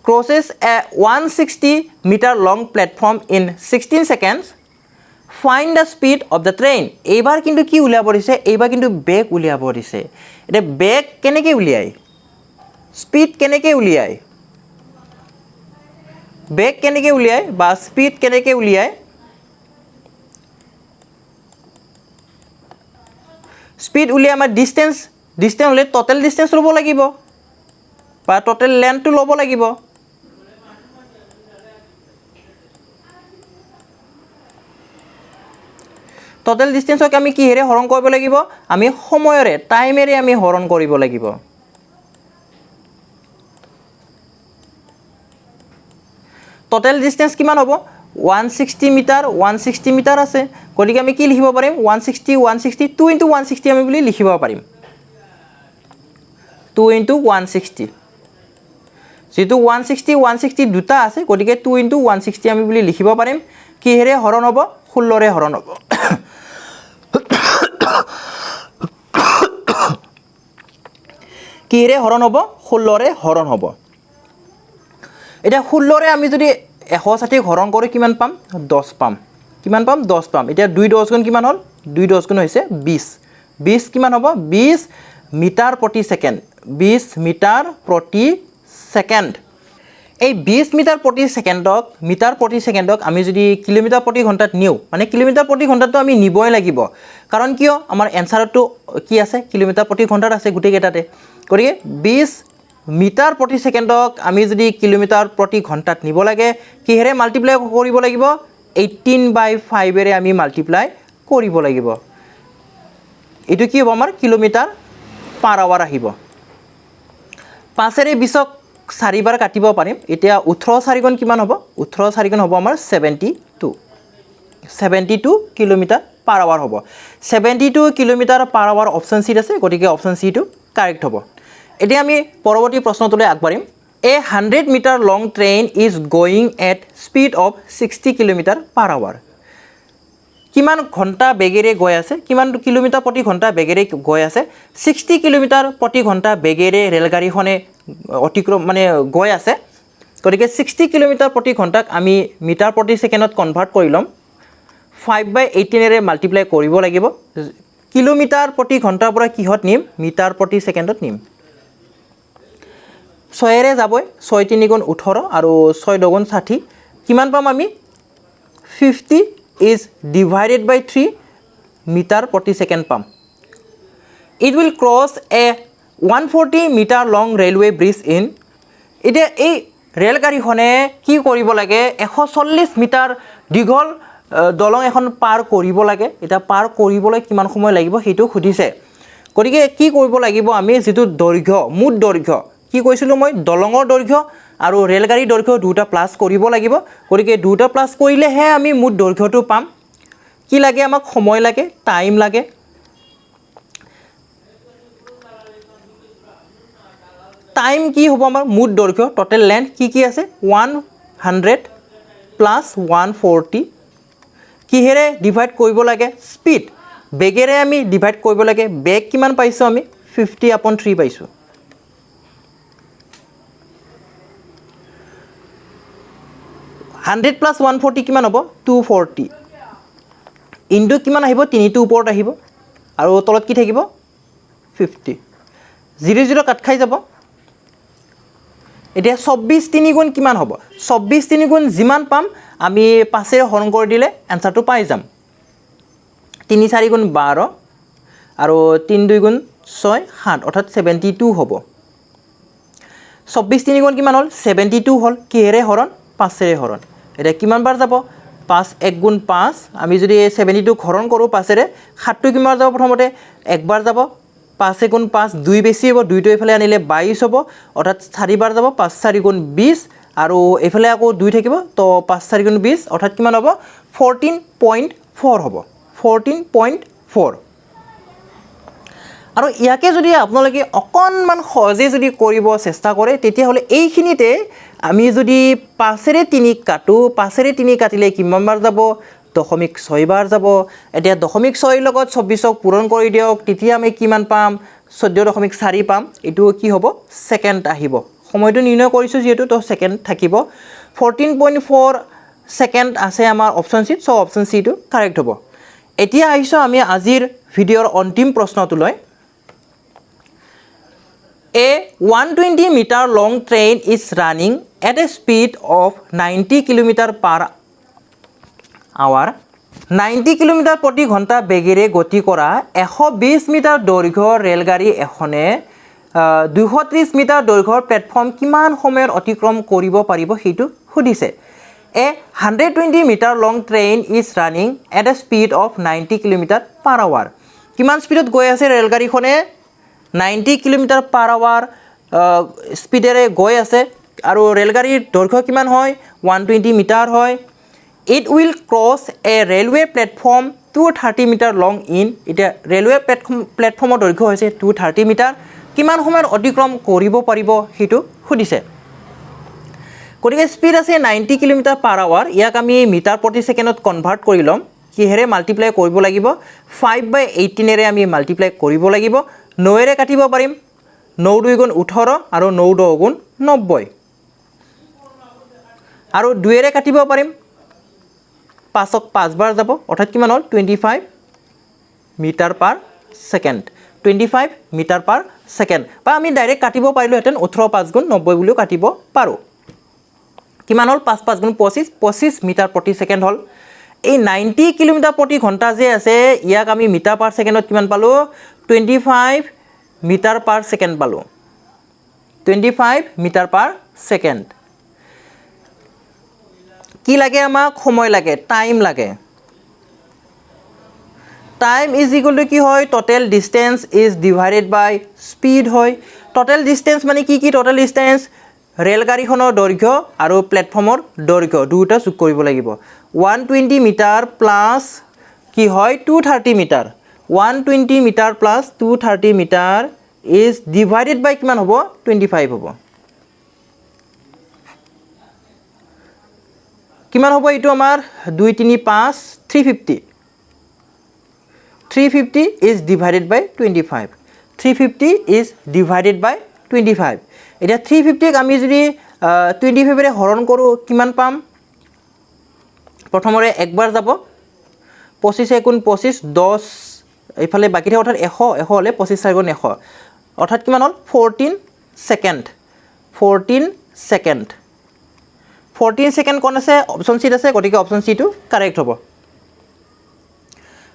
crosses a 160 meter long platform in 16 seconds. Find the speed of the train. এইবাৰ কিন্তু কি উলিয়াব দিছে এইবাৰ কিন্তু বেগ উলিয়াব দিছে এটা বেগ কেনেকৈ উলিয়ায় স্পিড কেনেকৈ উলিয়ায় বেগ কেনেকৈ উলিয়ায় বা স্পিড কেনেকৈ উলিয়ায় স্পিড উলিয়ায় আমাৰ ডিসটেন্স হলে টোটাল ডিসটেন্স লব লাগিব বা টোটাল লেন্থ টো লব লাগিব টোটাল ডিসটেন্সক আমি কিহেৰে হৰণ কৰিব লাগিব আমি সময়ৰে টাইমেৰে আমি হৰণ কৰিব লাগিব টোটাল ডিসটেন্স কিমান হ'ব 160 মিটাৰ আছে গতিকে আমি কি লিখিব পাৰিম 160 2 into 160 আমি বুলি লিখিব পাৰিম 2 into 160 যেটো 160 দুটা আছে গতিকে 2 into 160 আমি বুলি লিখিব পাৰিম কিহেৰে হৰণ হ'ব 16 ৰে হৰণ হ'ব কিহেৰে হৰণ হ'ব 16 ৰে হৰণ হ'ব এটা 16 ৰে আমি যদি 160 হৰণ কৰি কিমান পাম 10 পাম কিমান পাম 10 পাম এতিয়া 2 10 গুণ কিমান হ'ল 2 10 গুণ হৈছে 20 কিমান হ'ব 20 মিটাৰ প্ৰতি সেকেন্ড 20 মিটাৰ প্ৰতি সেকেন্ড এই 20 মিটাৰ প্ৰতি সেকেন্ডক আমি যদি কিলোমিটাৰ প্ৰতি ঘণ্টাত নিও মানে কিলোমিটাৰ প্ৰতি ঘণ্টাটো আমি নিবই লাগিব কাৰণ কিয় আমাৰ এনসাৰটো কি আছে কিলোমিটাৰ প্ৰতি ঘণ্টাত আছে গুটেই কেটাতে গতিকে 20 মিটাৰ প্ৰতি সেকেন্ডক আমি যদি কিলোমিটাৰ প্ৰতি ঘণ্টাত নিব লাগে কিহেৰে মাল্টিপ্লাই কৰিব লাগিব 18/5 আমি মাল্টিপ্লাই কৰিব লাগিব এইটো কি হ'ব আমাৰ কিলোমিটাৰ পাৰ আৱাৰ আহিব 5 20ক 4 বাৰ কাটিব পাৰিম এতিয়া 18 4 গুণ কিমান হ'ব 18 4 গুণ হ'ব আমাৰ 72 কিলোমিটাৰ পাৰ আৱাৰ হ'ব 72 kilometre per hour option C আছে গতিকে অপচন সি টো কাৰেক্ট হ'ব এতিয়া আমি পৰৱৰ্তী প্ৰশ্নটোলৈ আগবাঢ়িম A 100 meter long train is going at speed of 60 kilometer per hour. কিমান ঘণ্টা বেগেৰে গৈ আছে কিমান কিলোমিটাৰ প্ৰতি ঘণ্টা বেগেৰে গৈ আছে 60 কিলোমিটাৰ প্ৰতি ঘণ্টা বেগেৰে ৰেলগাড়ীখনে অতিক্ৰম মানে গৈ আছে গতিকে 60 কিলোমিটাৰ প্ৰতি ঘণ্টাক আমি মিটাৰ প্ৰতি সেকেণ্ডত কনভাৰ্ট কৰি লম 5/18 ৰে মাল্টিপ্লাই কৰিব লাগিব কিলোমিটাৰ প্ৰতি ঘণ্টাৰ পৰা কিহত নিম মিটাৰ প্ৰতি সেকেণ্ডত নিম 6 ৰে যাবই 6 3 গুণ 18 আৰু 6 2 গুণ 60 কিমান পাম আমি 50 is divided by 3 meter প্ৰতি সেকেণ্ড পাম it will cross a 140 meter long railway bridge in এতিয়া এই ৰেলগাড়ীখনে কি কৰিব লাগে 140 মিটাৰ দীঘল দলং এখন পাৰ কৰিব লাগে এটা পাৰ কৰিবলৈ কিমান সময় লাগিব হেতু খুদিছে গতিকে কি কৰিব লাগিব আমি যেটো দৈৰ্ঘ্য মুঠ দৈৰ্ঘ্য কি কৈছিলো মই দলঙৰ দৈৰ্ঘ্য আৰু ৰেলগাড়ীৰ দৈৰ্ঘ্য দুটা প্লাস কৰিব লাগিব গতিকে দুটা প্লাস কৰিলেহে আমি মুঠ দৈৰ্ঘ্যটো পাম কি লাগে আমাক সময় লাগে টাইম লাগে টাইম কি হ'ব আমাৰ মুঠ দৈৰ্ঘ্য টোটাল লেন্থ কি আছে 100 প্লাস 140 কিহেৰে ডিভাইড কৰিব লাগে স্পিড বেগেৰে আমি ডিভাইড কৰিব লাগে বেগ কিমান পাইছো আমি 50/3 পাইছো 100 plus 140 কিমান হ'ব 240 ইনটু কিমান আহিব 3 টো ওপৰত আহিব আৰু তলত কি থাকিব 50 0 0 কাট খাই যাব এতিয়া 24 3 গুণ কিমান হ'ব 24 3 গুণ যিমান পাম আমি 5 এ হৰণ কৰি দিলে আনসাৰটো পাই যাম 3 4 গুণ 12 আৰু 3 2 গুণ 6 7 অৰ্থাৎ 72 হ'ব 24 3 গুণ কিমান হ'ল 72 হ'ল কিহেৰে হৰণ 5 এৰে হৰণ এটা কিমান বাৰ যাব 5 1 গুণ 5 আমি যদি 72 হৰণ কৰো 5 এৰে 7 টো কিমান যাব প্ৰথমতে একবাৰ যাব 5 1 গুণ 5 2 বেছি হ'ব 2 টো এফালে আনিলে 22 হ'ব অৰ্থাৎ 4 বাৰ যাব 5 4 গুণ 20 আৰু এফালে আকৌ 2 থাকিব তো 5 4 গুণ 20 অৰ্থাৎ কিমান হ'ব 14.4 হ'ব 14.4 আৰু ইয়াকে যদি আপোনালোকে অকনমান সহজে যদি কৰিব চেষ্টা কৰে তেতিয়া হলে এইখিনিতে আমি যদি 5 ৰে 3 কাটো 5 ৰে 3 কাটিলে কিমান বাৰ যাব 0.6 বাৰ যাব এতিয়া 0.6 লগত 24ক পূৰণ কৰি দিয়ক তেতিয়া আমি কিমান পাম 14.4 পাম এটো কি হ'ব সেকেন্ড আহিব সময়টো নিৰ্ণয় কৰিছো যেহেতু তো সেকেন্ড থাকিব 14.4 সেকেন্ড আছে আমাৰ option C so option C টো কাৰেক্ট হ'ব এতিয়া আহিছো আমি আজিৰ ভিডিওৰ অন্তিম প্ৰশ্নটোলৈ A 120 meter long train is running at a speed of 90 km per hour 90 km প্ৰতি ঘণ্টা বেগেৰে গতি কৰা 120 মিটাৰ দৈৰ্ঘ্যৰ ৰেলগাড়ী এখনে 230 মিটাৰ দৈৰ্ঘ্যৰ প্লেটফৰ্ম কিমান সময়ত অতিক্ৰম কৰিব পাৰিব হেতু খুদিছে A 120 meter long train is running at a speed of 90 km per hour কিমান স্পিডত গৈ আছে ৰেলগাড়ীখনে 90 কিলোমিটাৰ পাৰ আৱাৰ স্পিডেৰে গৈ আছে আৰু ৰেলগাড়ীৰ দৈৰ্ঘ্য কিমান হয় 120 মিটাৰ হয় it will cross a railway platform 230 meter long in এটা ৰেলৱে প্লেটফৰ্মৰ দৈৰ্ঘ্য হৈছে 230 মিটাৰ কিমান সময়ত অতিক্ৰম কৰিব পাৰিব হেতু খুদিছে গতিকে স্পিড আছে 90 কিলোমিটাৰ পাৰ আৱাৰ ইয়াক আমি মিটাৰ প্ৰতি সেকেণ্ডত কনভাৰ্ট কৰি লম কিহেৰে মাল্টিপ্লাই কৰিব লাগিব 5/18 ৰে আমি মাল্টিপ্লাই কৰিব লাগিব 9 ৰে কাটিব পাৰিম 9 2 গুণ 18 আৰু 9 10 গুণ 90 আৰু 2 ৰে কাটিব পাৰিম 5ক 5 বাৰ যাব অৰ্থাৎ কিমান হ'ল 25 metre per second 25 metre per second বা আমি ডাইৰেক্ট কাটিব পাৰিলো হেতেন 18 5 গুণ 90 বুলিও কাটিব পাৰো কিমান হ'ল 5 5 গুণ 25 মিটাৰ প্ৰতি সেকেন্ড হ'ল এই 90 কিলোমিটাৰ প্ৰতি ঘণ্টা যে আছে ইয়াক আমি মিটাৰ পাৰ সেকেন্ডত কিমান পালো 25 মিটাৰ পাৰ সেকেন্ড পালো 25 মিটাৰ পাৰ সেকেন্ড কি লাগে আমাক সময় লাগে টাইম লাগে টাইম ইজ ইকুয়াল টু কি হয় total distance is divided by speed হয় টোটাল ডিসটেন্স মানে কি কি টোটাল ডিসটেন্স ৰেলগাড়ীখনৰ দৈৰ্ঘ্য আৰু প্লেটফৰ্মৰ দৈৰ্ঘ্য দুটা যোগ কৰিব লাগিব 120 মিটাৰ প্লাস কি হয় 230 metre 120 metre plus 230 metre is divided by কিমান হ'ব 25 হ'ব কিমান হ'ব এইটো আমাৰ 2 3 5 350 350 is divided by 25 350 is divided by 25 এটা 350 ক আমি যদি 25 ৰে হৰণ কৰো কিমান পাম প্ৰথমৰে একবাৰ যাব 25 গুণ 25 10 ইফালে বাকি থাকে অৰ্থাৎ 100 হলে 25 গুণ 100 অৰ্থাৎ কিমান হল 14 সেকেন্ড 14 সেকেন্ড কোন আছে অপচন সি আছে গতিকে অপচন সি টো কাৰেক্ট হ'ব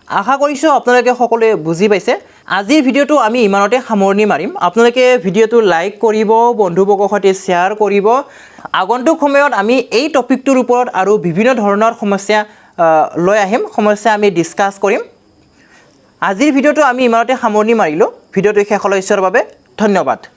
আশা কৰিছো আপোনালোকে সকলোৱে বুজি পাইছে আজিৰ ভিডিওটো আমি ইমানতে সামৰণি মাৰিম আপোনালোকে ভিডিওটো লাইক কৰিব বন্ধুবৰ্গৰ সৈতে শেয়াৰ কৰিব আগন্তুক সময়ত আমি এই টপিকটোৰ ওপৰত আৰু বিভিন্ন ধৰণৰ সমস্যা লৈ আহিম সমস্যা আমি ডিসকাস কৰিম আজিৰ ভিডিওটো আমি ইমানতে সামৰণি মাৰিলো ভিডিওটো শেষলৈ চোৱাৰ বাবে ধন্যবাদ